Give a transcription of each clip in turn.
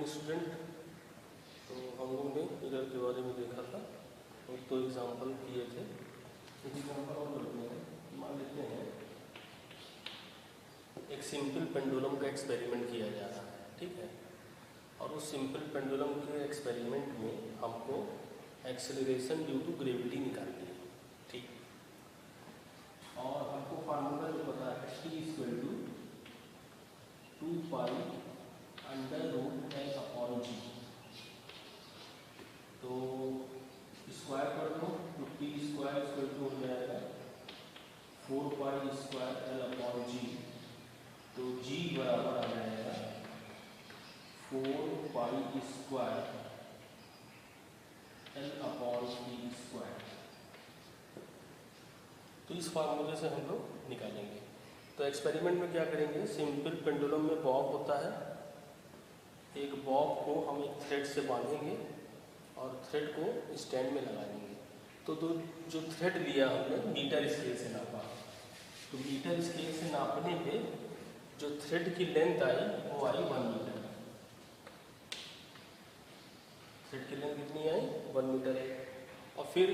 Student, तो हम लोग ने इरर के बारे में देखा था और तो एग्जाम्पल किए थे। एग्जाम्पल और करते हैं, मान लेते हैं एक सिंपल पेंडुलम का एक्सपेरिमेंट किया जा रहा है, ठीक है। और उस सिंपल पेंडुलम के एक्सपेरिमेंट में हमको एक्सेलरेशन ड्यू टू ग्रेविटी निकालनी है, ठीक। और आपको फार्मूला जो पता है T = 2 पाई √L/g। तो स्क्वायर कर दो तो T² हो जाएगा 4 पाई स्क्वायर L/g। तो G बराबर आ जाएगा 4 पाई स्क्वायर L/t²। तो इस फार्मूले से हम लोग निकालेंगे। तो एक्सपेरिमेंट में क्या करेंगे, सिंपल पेंडुलम में बॉब होता है, एक बॉब को हम एक थ्रेड से बांधेंगे और थ्रेड को स्टैंड में लगा देंगे। तो जो थ्रेड लिया हमने मीटर स्केल से नापा, तो मीटर स्केल से नापने पे जो थ्रेड की लेंथ आई वो आई 1 मीटर। थ्रेड की लेंथ कितनी आई 1 मीटर है। और फिर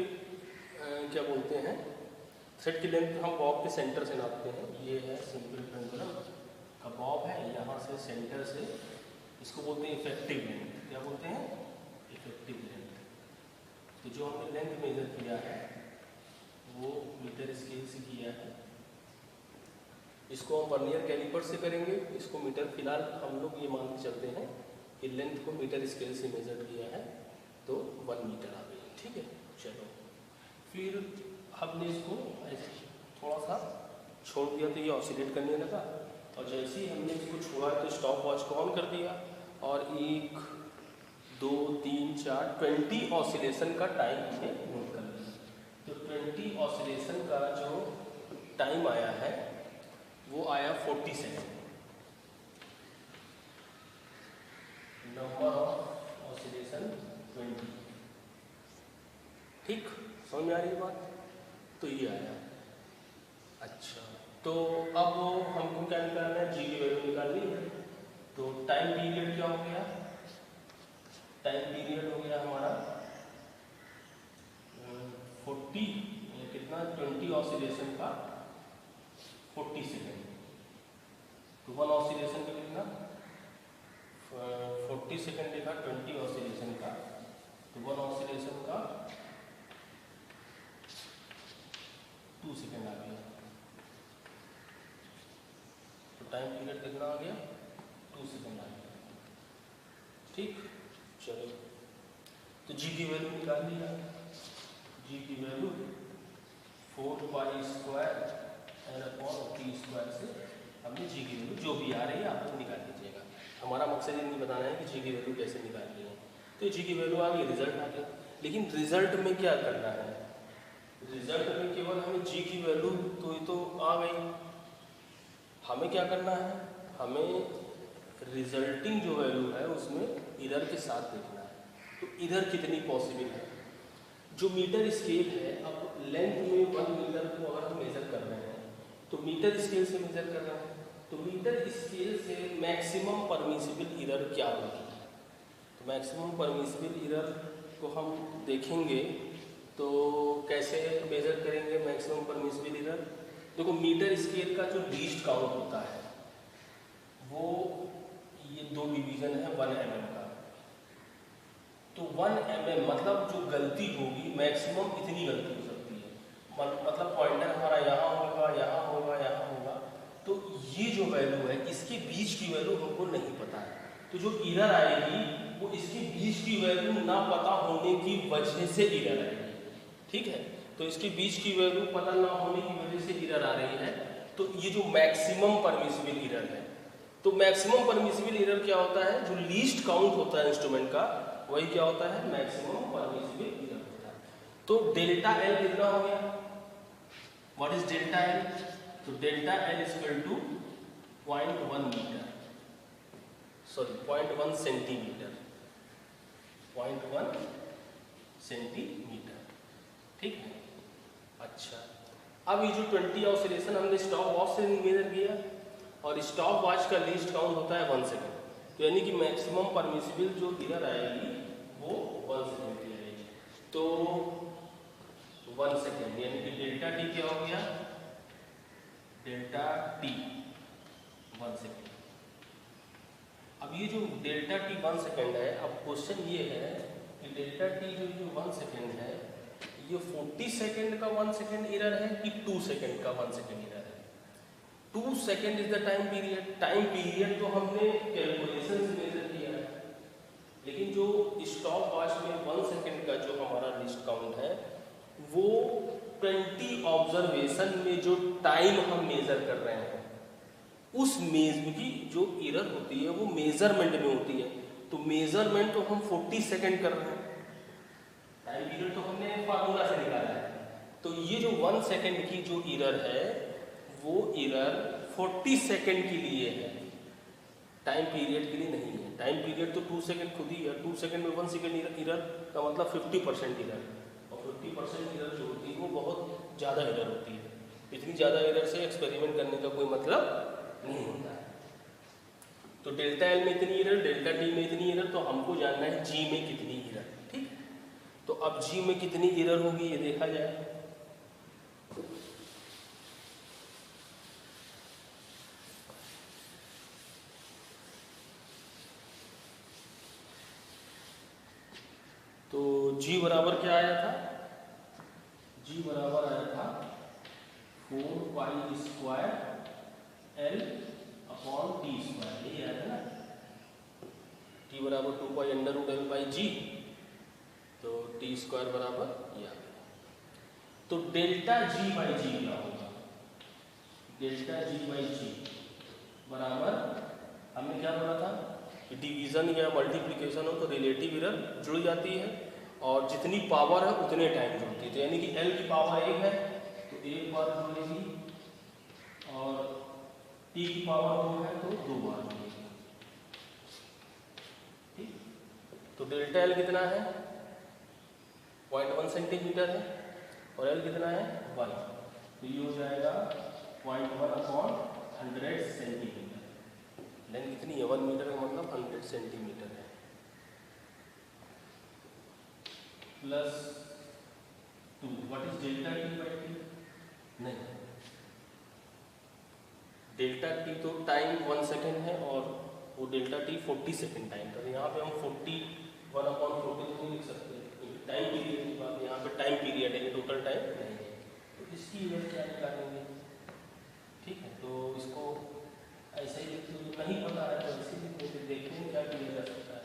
क्या बोलते हैं, थ्रेड की लेंथ हम बॉब के सेंटर से नापते हैं। ये है सिंपल पेंडुलम का बॉब है, यहाँ से सेंटर से, इसको बोलते हैं इफेक्टिव लेंथ। क्या बोलते हैं, इफेक्टिव लेंथ। तो जो हमने लेंथ मेजर किया है वो मीटर स्केल से किया है। इसको हम वर्नियर कैलिपर से करेंगे, इसको मीटर। फिलहाल हम लोग ये मान के चलते हैं कि लेंथ को मीटर स्केल से मेजर किया है तो 1 मीटर आ गई, ठीक है। चलो फिर हमने इसको ऐसे थोड़ा सा छोड़ दिया तो ये ऑसिलेट करने लगा, और जैसे ही हमने इसको छोड़ा तो स्टॉप वॉच को ऑन कर दिया और 1 2 3 4 20 ऑसिलेशन का टाइम हमने नोट कर लिया। तो 20 ऑसिलेशन का जो टाइम आया है वो आया 40 सेकेंड। नंबर ऑफ ऑसिलेशन 20, ठीक। समझ में आ रही है बात। तो ये आया। अच्छा, तो अब हमको क्या निकालना है, जी की वैल्यू निकालनी है। तो टाइम पीरियड क्या हो गया, टाइम पीरियड हो गया हमारा 40, कितना 20 ऑसिलेशन का 40 सेकेंड। तो 1 ऑसिलेशन का कितना 40 सेकेंड लिखा, 20 ऑसिलेशन का, तो 1 ऑसिलेशन का 2 सेकेंड आ गया। तो टाइम पीरियड कितना आ गया 2 सेकेंड आ गया, ठीक। चलो तो जी की वैल्यू निकाल लिया। जी की वैल्यू 4 पाई स्क्वायर L/t² से हमने जी की वैल्यू जो भी आ रही है आप लोग निकाल लीजिएगा। हमारा मकसद ये नहीं बताना है कि जी की वैल्यू कैसे निकालनी है। तो जी की वैल्यू आ गई, रिजल्ट आ गया। लेकिन रिजल्ट में क्या करना है, रिजल्ट में केवल हमें जी की वैल्यू तो ये तो आ गई, हमें क्या करना है, हमें रिजल्टिंग जो वैल्यू है उसमें इरर के साथ देखना है। तो इरर कितनी पॉसिबल है, जो मीटर स्केल है, अब लेंथ में 1 मीटर को अगर हम मेजर कर रहे हैं तो मीटर स्केल से मेजर कर रहे हैं, तो मीटर स्केल से मैक्सिमम परमिसिबल इरर क्या होगी। तो मैक्सिमम परमिसिबल इरर को हम देखेंगे तो कैसे मेजर करेंगे मैक्सिमम परमिसिबल इरर। देखो मीटर स्केल का जो लीस्ट काउंट होता है वो ये 2 डिवीजन है 1 mm का। तो 1 mm मतलब जो गलती होगी मैक्सिमम इतनी गलती हो सकती है, मतलब पॉइंटर हमारा यहाँ होगा, यहाँ होगा, यहाँ होगा। तो ये जो वैल्यू है इसके बीच की वैल्यू हमको नहीं पता है, तो जो इरर आएगी वो इसके बीच की वैल्यू ना पता होने की वजह से इरर आएगी, ठीक है। तो इसके बीच की वैल्यू पता ना होने की वजह से इरर आ रही है। तो ये जो मैक्सिमम परमिसिबल इरर है, तो मैक्सिमम परमिसिबल इरर क्या होता है, जो लीस्ट काउंट होता है इंस्ट्रूमेंट का वही क्या होता है, मैक्सिमम परमिसिबल इरर होता है। तो डेल्टा एल कितना हो गया, व्हाट इज डेल्टा एल, तो delta L = 0.1 metre, sorry 0.1 centimetre, 0.1 centimetre, ठीक है। अच्छा, अब ये जो 20 ऑसिलेशन हमने स्टॉप वॉच से मेजर किया, और स्टॉप वॉच का लीस्ट काउंट होता है 1 सेकेंड। तो यानी कि मैक्सिमम परमिसिबल जो एरर आएगी वो 1 सेकेंड की आएगी। तो 1 सेकेंड यानी कि डेल्टा टी क्या हो गया, डेल्टा टी 1 सेकेंड। अब ये जो डेल्टा टी 1 सेकेंड है, अब क्वेश्चन ये है कि डेल्टा टी जो 1 सेकेंड है ये 40 सेकेंड का 1 सेकेंड एरर है कि 2 सेकेंड का 1 सेकेंड एरर है। 2 second is the time period. Time period तो हमने कैलकुलेशन से मेजर किया है, लेकिन जो स्टॉप वॉच में 1 सेकेंड का जो हमारा लिस्ट काउंट है वो 20 ऑब्जर्वेशन में जो टाइम हम मेजर कर रहे हैं उस मेज की जो एरर होती है वो मेजरमेंट में होती है। तो मेजरमेंट तो हम 40 सेकेंड कर रहे हैं, टाइम पीरियड तो हमने फार्मूला से निकाला है। तो ये जो 1 सेकेंड की जो एरर है वो एरर 40 सेकेंड के लिए है, टाइम पीरियड के लिए नहीं है। टाइम पीरियड तो 2 सेकेंड खुद ही है, 2 सेकेंड में 1 सेकेंड एरर का मतलब 50% एरर, और 50% एरर जो होती है वो बहुत ज़्यादा एरर होती है। इतनी ज़्यादा एरर से एक्सपेरिमेंट करने का कोई मतलब नहीं होता है। तो डेल्टा एल में इतनी एरर, डेल्टा टी में इतनी एरर, तो हमको जानना है जी में कितनी एरर। ठीक, तो अब जी में कितनी एरर होगी ये देखा जाए। तो जी बराबर क्या आया था, जी बराबर आया था 4 pi square L upon T square, यही आया था ना। टी बराबर 2 pi under root L by g, तो टी स्क्वायर बराबर ये आ गया। तो डेल्टा जी बाई जी क्या होगा, डेल्टा जी बाई जी बराबर हमने क्या पढ़ा था कि डिवीजन या मल्टीप्लिकेशन हो तो रिलेटिव एरर जुड़ जाती है और जितनी पावर है उतने टाइम जुड़ती है। तो यानी कि एल की पावर 1 है तो 1 बार जुड़ेगी, और टी की पावर 2 है तो 2 बार जुड़ेगी। ठीक, तो डेल्टा एल कितना है 0.1 सेंटीमीटर है और एल कितना है 1, तो ये हो जाएगा 0.1 अपॉन 100 सेंटीमीटर। लेंथ कितनी है 1 मीटर का मतलब 100 सेंटीमीटर है, plus 2 what is delta T by T, नहीं डेल्टा टी तो टाइम 1 सेकेंड है और वो डेल्टा टी 40 सेकेंड टाइम था। यहाँ पे हम 41 अपॉन 40 नहीं लिख सकते क्योंकि टाइम पीरियड की बात, यहाँ पे टाइम पीरियड है, टोटल टाइम नहीं है। तो इसकी वजह क्या निकालेंगे, ठीक है, तो इसको ऐसे ही लिखते हुए नहीं पता है तो इसी लिखते देखते हैं क्या किया जा सकता है।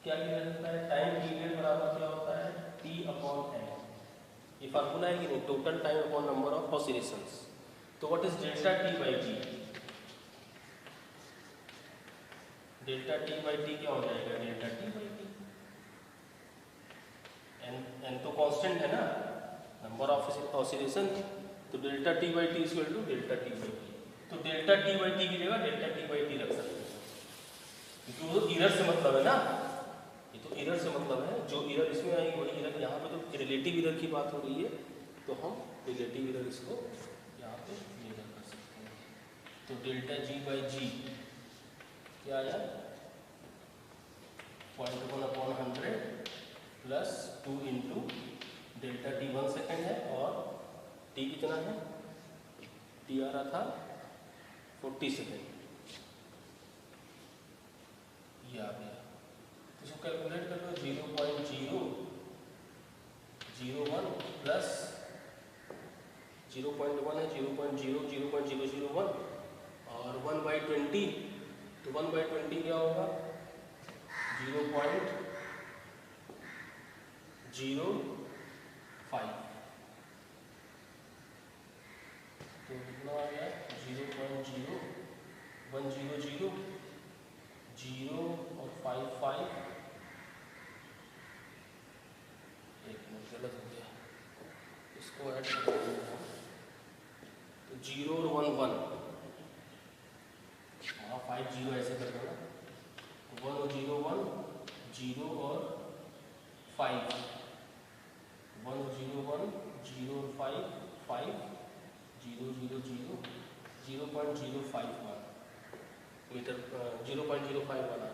क्या किया जा सकता है, टाइम पीरियड बराबर क्या होता है टी अपॉन एन, ये फार्मूला है कि नहीं, total time upon number of oscillations. तो what is delta T by T, delta T by T क्या हो जाएगा, delta T by T, N तो कांस्टेंट है ना, नंबर ऑफ ऑसिलेशन, तो delta T by T equal to delta T by T. तो delta T by T की जगह डेल्टा टी बाई टी रख सकते हैं क्योंकि वो एरर से मतलब है ना, ये तो एरर से मतलब है, जो एरर इसमें आएगी वही एरर यहाँ पे, तो रिलेटिव एरर की बात हो रही है तो हम रिलेटिव एरर इसको यहाँ पे मेजर कर सकते हैं। तो डेल्टा जी बाई जी क्या आया 0.1 upon 100 plus 2 into delta T 1 second है और टी कितना है, टी आ रहा था 40 सेकेंड, ये आ गया। इसको कैलकुलेट कर लो 0.001 प्लस 0.1 है 0.001 और 1/20, तो 1/20 क्या होगा 0.05, तो कितना आ गया 0.0100 0 और 55, एक मिनट गलत हो गया, इसको ऐड कर देंगे हम, तो 0 और 1 हाँ 5 0 ऐसे कर देना, 1 और 0 1 0 और 5, 1 और 0 1 0 और 5 5 0 0 0 0.051 मीटर 0.05 वाला,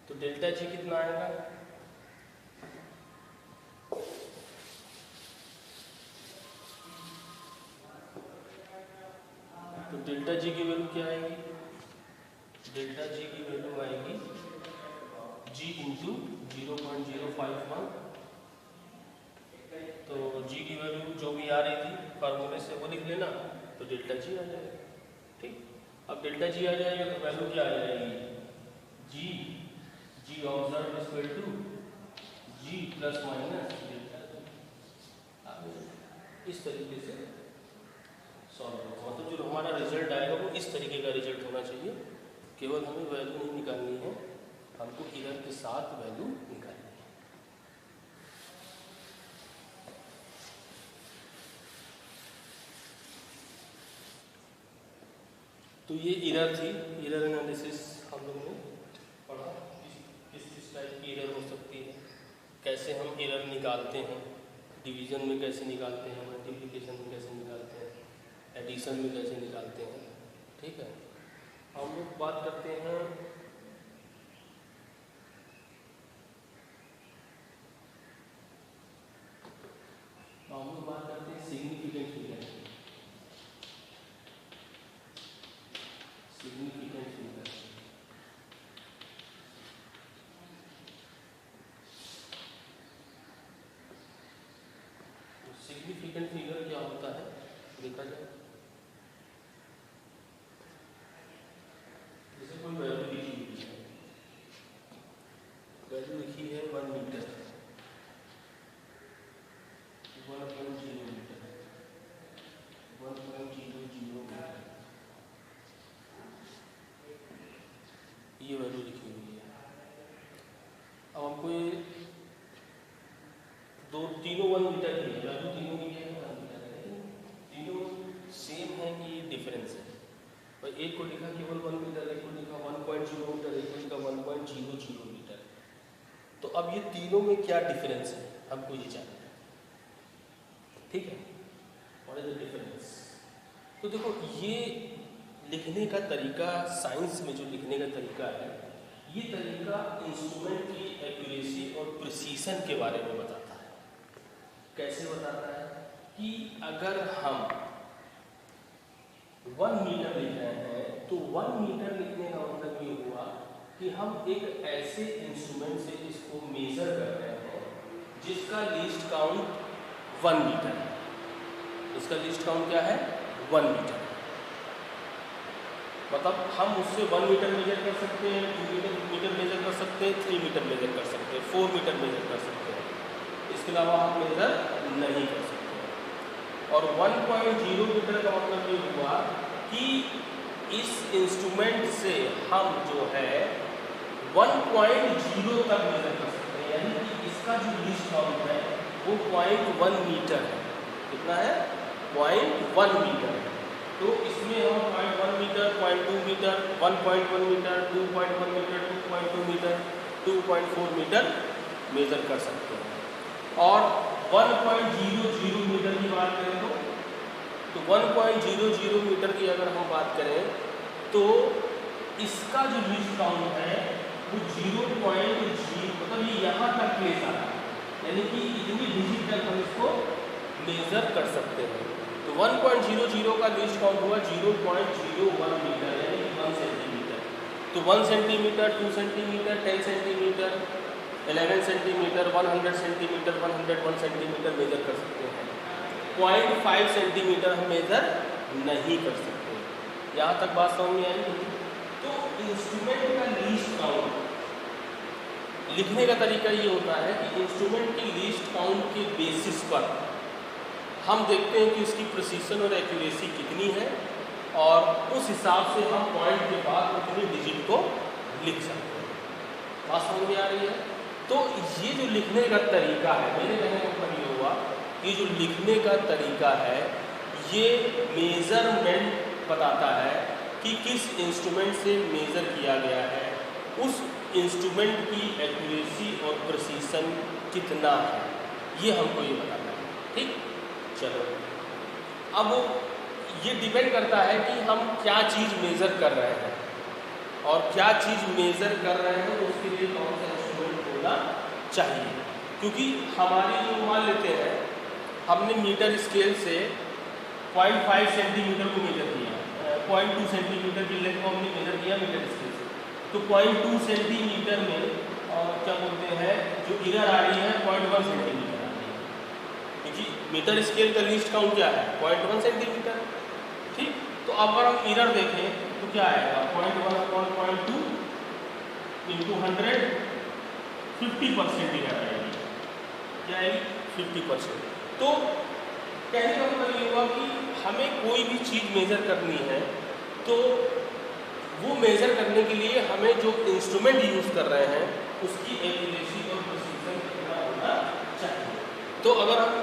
तो डेल्टा जी कितना आएगा? तो डेल्टा जी की वैल्यू क्या आएगी? डेल्टा जी की वैल्यू आएगी जी इंटू 0.051। तो जी की वैल्यू जो भी आ रही थी फार्मूले से वो लिख लेना, तो डेल्टा जी आ जाएगा। ठीक, अब डेल्टा जी आ जाएगा तो वैल्यू क्या आ जाएगी? G observe equal to g plus minus delta g. इस तरीके से सॉल्व होगा, मतलब जो हमारा रिजल्ट आएगा वो इस तरीके का रिजल्ट होना चाहिए। केवल हमें वैल्यू नहीं निकालनी है, हमको एरर के साथ वैल्यू निकालनी है। तो ये एरर थी, एरर एनालिसिस हम लोगों ने पढ़ा, किस टाइप की एरर हो सकती है, कैसे हम एरर निकालते हैं, डिवीजन में कैसे निकालते हैं, मल्टीप्लिकेशन में कैसे निकालते हैं, एडिशन में कैसे निकालते हैं। ठीक है, हम लोग बात करते हैं significant figure. Significant figure significant figure क्या होता है देखा जाए। जैसे कोई वैल्यू लिखी हुई है, वैल्यू लिखी है 1 मीटर, 1.0 मीटर, 1.00 मीटर, ये वैल्यू लिखी हुई है। अब हमको ये तीनों 1 मीटर की है, वैल्यू तीनों की है 1 मीटर है, तीनों सेम है कि डिफरेंस है? और एक को लिखा केवल 1 मीटर, एक को लिखा 1.0 मीटर, एक को लिखा 1.00 मीटर। तो अब ये तीनों में क्या डिफरेंस है हमको ये जानना है। ठीक है, व्हाट इज द डिफरेंस? तो देखो ये लिखने का तरीका, साइंस में जो लिखने का तरीका है, ये तरीका इंस्ट्रूमेंट की एक्यूरेसी और प्रिसीशन के बारे में बताता है। कैसे बताता है कि अगर हम 1 मीटर लिख रहे हैं तो 1 मीटर लिखने का मतलब ये हुआ कि हम एक ऐसे इंस्ट्रूमेंट से इसको मेजर कर रहे हैं जिसका लीस्ट काउंट 1 मीटर है। इसका लीस्ट काउंट क्या है? 1 मीटर। मतलब हम उससे 1 मीटर मेजर कर सकते हैं, 2 मीटर मेजर कर सकते हैं, 3 मीटर मेजर कर सकते हैं, 4 मीटर मेजर कर सकते हैं। इसके अलावा हम मेजर नहीं कर सकते। और 1.0 मीटर का मतलब ये हुआ कि इस इंस्ट्रूमेंट से हम जो है 1.0 तक मेजर कर सकते हैं, यानी कि इसका जो लीस्ट काउंट है वो 0.1 मीटर है। कितना है? 0.1 मीटर है। तो इसमें हम 0.1 metre, 0.2 metre, 1.1 metre, 2.1 metre, 2.2 metre, 2.4 metre measure कर सकते हैं। और 1.00 मीटर की बात करें तो 1.00 मीटर की अगर हम बात करें तो इसका जो लीस्ट काउंट है वो 0.0, मतलब ये यहाँ तक प्लेस आ रहा है, यानी कि इतनी डिजिट तक हम इसको मेजर कर सकते हैं। तो 1.00 का लीस्ट काउंट हुआ 0.01 मीटर, यानी कि 1 सेंटीमीटर। तो 1 centimetre, 2 centimetre, 10 centimetre, 11 centimetre, 100 centimetre, 101 centimetre measure कर सकते हैं। 0.5 सेंटीमीटर हम मेजर नहीं कर सकते। यहाँ तक बात समझ में आई? तो इंस्ट्रूमेंट का लीस्ट काउंट लिखने का तरीका ये होता है कि इंस्ट्रूमेंट की लीस्ट काउंट के बेसिस पर हम देखते हैं कि उसकी प्रिसीशन और एक्यूरेसी कितनी है, और उस हिसाब से हम पॉइंट के बाद उतनी डिजिट को लिख सकते हैं। बात समझ में आ रही है? तो ये जो लिखने का तरीका है, मेरे कहने का मतलब ये हुआ, ये जो लिखने का तरीका है ये मेजरमेंट बताता है कि किस इंस्ट्रूमेंट से मेजर किया गया है, उस इंस्ट्रूमेंट की एक्यूरेसी और प्रिसीशन कितना है, ये हमको ये बताता है। ठीक, चलो अब ये डिपेंड करता है कि हम क्या चीज़ मेज़र कर रहे हैं और क्या चीज़ मेज़र कर रहे हैं उसके लिए कौन सा इंस्ट्रूमेंट होना चाहिए। क्योंकि हमारी जो मान लेते हैं हमने मीटर स्केल से 0.5 सेंटीमीटर को मेजर किया, 0.2 सेंटीमीटर की लेंथ को हमने मेजर किया मीटर स्केल से, तो 0.2 सेंटीमीटर में क्या बोलते हैं जो एरर आ रही है 0.1 सेंटीमीटर आ रही है, क्योंकि मीटर स्केल का लीस्ट काउंट क्या है 0.1 सेंटीमीटर। ठीक, तो अब अगर हम एरर देखें तो क्या आएगा 0.1/0.2 इंटू 100, 50% एरर आएगी, क्या आएगी 50%। तो कहने का मतलब ये हुआ कि हमें कोई भी चीज़ मेज़र करनी है तो वो मेज़र करने के लिए हमें जो इंस्ट्रूमेंट यूज़ कर रहे हैं उसकी एक्यूरेसी और प्रिसीजन कितना होना चाहिए। तो अगर हम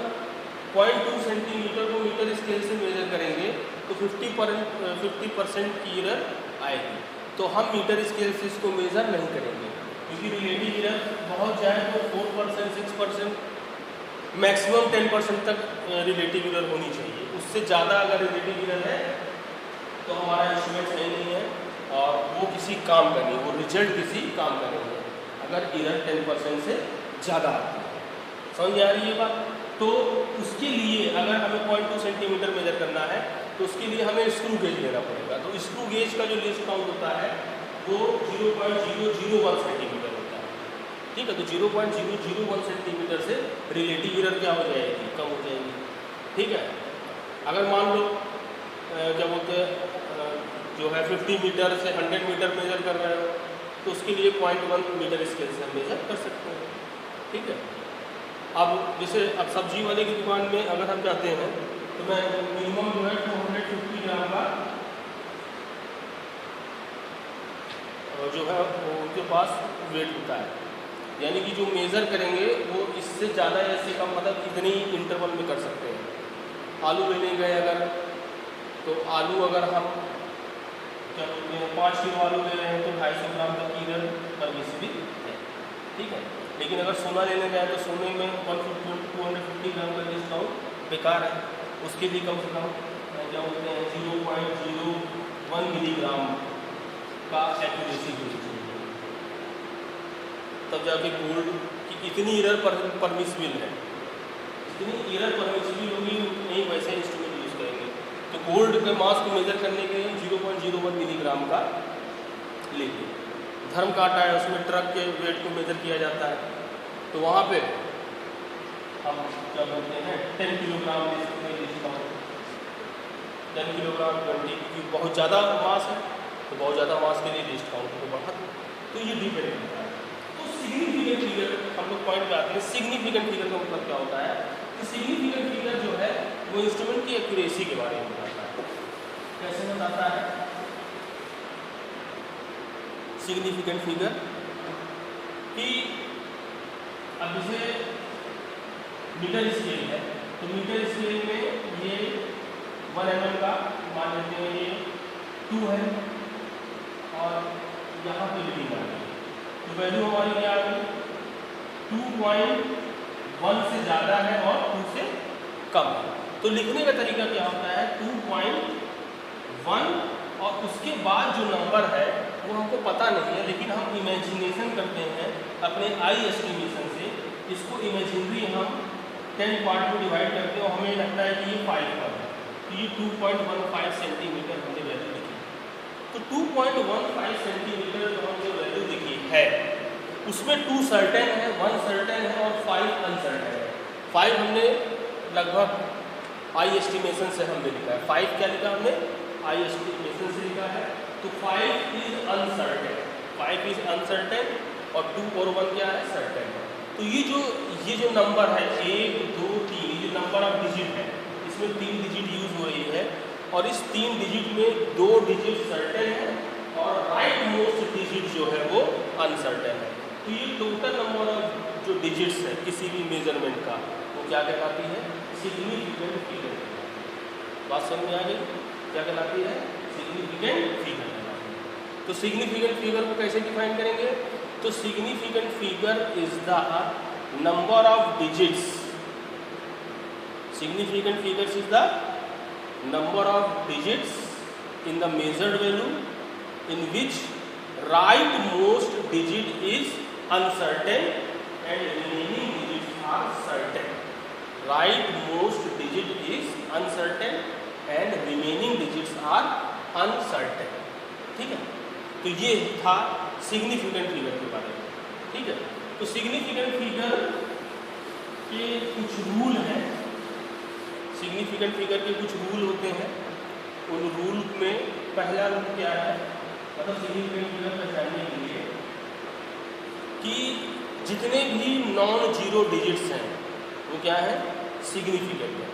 0.2 सेंटीमीटर को मीटर स्केल से मेज़र करेंगे तो 50% की एरर आएगी। तो हम मीटर स्केल से इसको मेज़र नहीं करेंगे, क्योंकि रिलेटिव एरर बहुत जाए तो 4%, 6%, मैक्सिमम 10% तक रिलेटिव एरर होनी चाहिए। उससे ज़्यादा अगर रिलेटिव एरर है तो हमारा इंस्ट्रूमेंट सही नहीं है और वो किसी काम का नहीं, वो रिजल्ट किसी काम का नहीं है अगर एरर 10% से ज़्यादा आती है। समझ आ रही है बात। तो उसके लिए अगर हमें 0.2 सेंटीमीटर मेजर करना है तो उसके लिए हमें स्क्रू गेज लेना पड़ेगा। तो स्क्रू गेज का जो लिस्ट काउंट होता है वो 0.001 सेंटीमीटर होता है। ठीक है, तो 0.001 सेंटीमीटर से रिलेटिव एरर क्या हो जाएगी, कम हो जाएगी। ठीक है, अगर मान लो क्या बोलते हैं जो है 50 मीटर से 100 मीटर मेजर कर रहे हो तो उसके लिए 0.1 मीटर स्केल से हम मेजर कर सकते हैं। ठीक है, अब जैसे अब सब्जी वाले की दुकान में अगर हम जाते हैं तो मैं मिनिमम जो है 250 ग्राम का जो है वो उनके पास वेट होता है, यानी कि जो मेज़र करेंगे वो इससे ज़्यादा या इससे कम मतलब इतने ही इंटरवल में कर सकते हैं। आलू लेने गए अगर तो आलू अगर हम क्या बोलते हैं 5 किलो आलू ले रहे हैं तो 250 ग्राम तक की एरर परमिसिबल है। ठीक है, लेकिन अगर सोना लेने गए तो सोने में 250 ग्राम का डिस्काउंट बेकार है, उसके लिए कम से कम क्या बोलते हैं 0.01 मिलीग्राम का एक्यूरेसी होनी चाहिए, तब जाके गोल्ड की इतनी एरर परमिसिबल है, इतनी एरर परमिसिबल होगी नहीं वैसे इंस्ट्रूमेंट यूज़ करेंगे। तो गोल्ड के मास को मेजर करने के लिए 0.01 मिलीग्राम का लेंगे। धर्म काटा है उसमें ट्रक के वेट को मेजर किया जाता है तो वहाँ पे हम क्या बोलते हैं 10 किलोग्राम ले सकते हैं डिस्काउंट, 10 किलोग्राम 20, क्योंकि बहुत ज़्यादा मास है तो बहुत ज़्यादा मास के लिए डिस्काउंट को बढ़ा, तो ये डिपेंड करता है। तो सिग्निफिकेंट फिगर हम लोग पॉइंट पे आते हैं। सिग्निफिकेंट फिगर का मतलब क्या होता है कि सिग्निफिकेंट फिगर जो है वो इंस्ट्रूमेंट की एक्यूरेसी के बारे में बताता है। कैसे बताता है सिग्निफिकेंट फिगर कि अब जैसे मीटर स्केल है तो मीटर स्केल में ये 1 mm का मान लेते हैं ये 2 है और यहाँ पे रीडिंग आ गई तो वैल्यू हमारी क्या आ गई 2.1 से ज़्यादा है और 2 से कम है। तो लिखने का तरीका क्या होता है 2.1 और उसके बाद जो नंबर है वो हमको पता नहीं है, लेकिन हम इमेजिनेशन करते हैं अपने आई एस्टिमेशन से, इसको इमेजिनरी हम 10 पार्ट में डिवाइड करते हैं और हमें लगता है कि ये 5 पर है तो ये 2.15 सेंटीमीटर हमने वैल्यू लिखी। तो 2.15 सेंटीमीटर जो हमने वैल्यू लिखी है उसमें 2 सर्टेन है, 1 सर्टेन है और 5 अनसर्टेन है। 5 हमने लगभग आई एस्टिमेशन से हमने लिखा है, 5 क्या लिखा हमने आई एस्टिमेशन से लिखा है। तो 5 इज अनसर्टेन, 5 इज अनसर्टेन और 2 और 1 क्या है सर्टेन। तो ये जो नंबर है 1, 2, 3 ये जो नंबर ऑफ डिजिट है इसमें 3 डिजिट यूज हो रही है और इस 3 डिजिट में 2 डिजिट सर्टेन है और राइट मोस्ट डिजिट जो है वो अनसर्टेन है। तो ये टोटल नंबर ऑफ जो डिजिट्स है किसी भी मेजरमेंट का वो क्या कहलाती है सिग्निफिकेंट फिगर। बात समझ में आ गई क्या कहलाती है सिग्निफिकेंट फिगर। तो सिग्निफिकेंट फिगर को कैसे डिफाइन करेंगे तो significant figure is the number of digits, significant figures is the number of digits in the measured value in which right most digit is uncertain and remaining digits are certain. Right most digit is uncertain and remaining digits are uncertain. ठीक है, तो ये था significant figure के बारे में। ठीक है, तो सिग्निफिकेंट फिगर के कुछ रूल हैं, सिग्निफिकेंट फिगर के कुछ रूल होते हैं। उन रूल में पहला रूल क्या है, मतलब सिग्निफिकेंट फिगर पहचानने के लिए कि जितने भी नॉन जीरो डिजिट्स हैं वो क्या है, सिग्निफिकेंट है।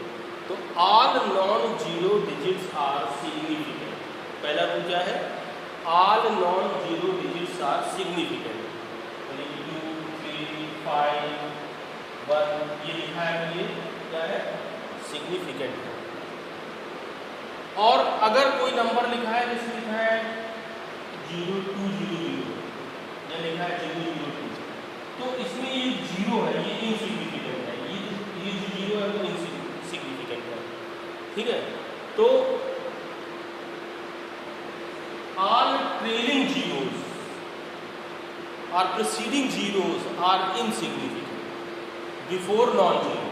तो all non zero digits are significant. पहला रूल क्या है, all non zero digits are significant. 2, 3, 5, 1 ये लिखा है, ये क्या है, सिग्निफिकेंट है। और अगर कोई नंबर लिखा है, जैसे लिखा है 0200 या लिखा है 002, तो इसमें ये जीरो है, ये इनसिग्निफिकेंट है। ये जो जीरो है वो इनसिग्निफिकेंट है। ठीक है, तो all trailing zeros or preceding zeros are insignificant before non-zero।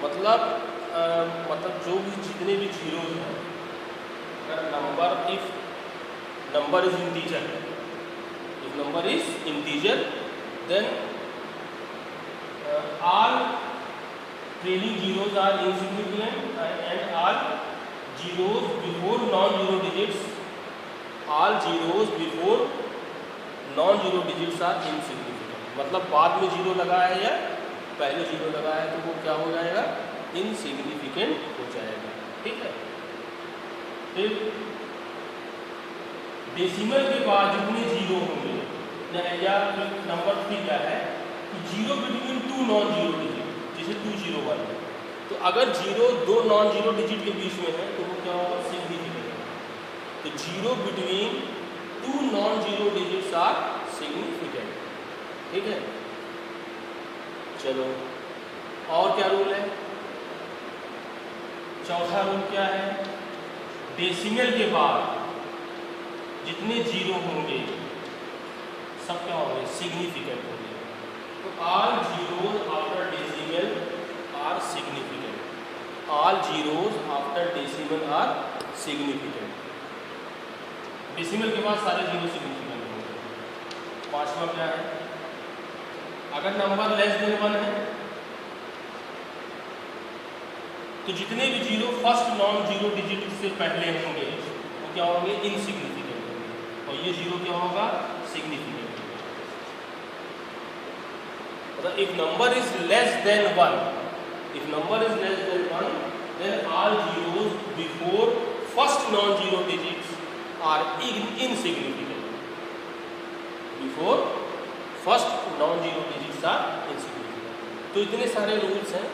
मतलब जो भी जितने भी जीरोस हैं, if number is integer, then all trailing zeros are insignificant and all zeros before non-zero digits, all zeros before non-zero digits are insignificant। मतलब बाद में zero लगा है या पहले जीरो लगा है तो वो क्या हो जाएगा, इनसिग्निफिकेंट हो जाएगा। ठीक है, फिर डेसिमल के बाद जितने जीरो होंगे, या नंबर 3 क्या है कि zero between 2 non zero digit, जैसे 201, तो अगर जीरो 2 नॉन जीरो डिजिट के बीच में है तो वो क्या होगा, सिग्निफिकेंट है। तो zero between 2 non zero digits are significant. ठीक है, चलो और क्या रूल है, चौथा रूल क्या है, डेसिमल के बाद जितने जीरो होंगे सब क्या होंगे, सिग्निफिकेंट होंगे। तो all zeros after decimal are significant. All zeros after decimal are significant. Decimal के बाद सारे जीरो सिग्निफिकेंट होंगे। पांचवा क्या है, अगर नंबर लेस देन 1 है तो जितने भी zero first non zero digit से पहले होंगे वो क्या होंगे, इनसिग्निफिकेंट होंगे, और ये जीरो क्या होगा, सिग्निफिकेंट। मतलब if number is less than 1, then all zeros before first non-zero digits are insignificant. Before first non-zero digits are insignificant. तो इतने सारे रूल्स हैं,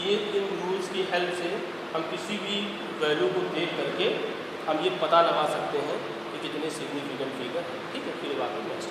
ये इन रूल्स की हेल्प से हम किसी भी वैल्यू को देख करके हम ये पता लगा सकते हैं कि कितने सिग्निफिकेंट फिगर है। ठीक है, फिर बाकी नेक्स्ट।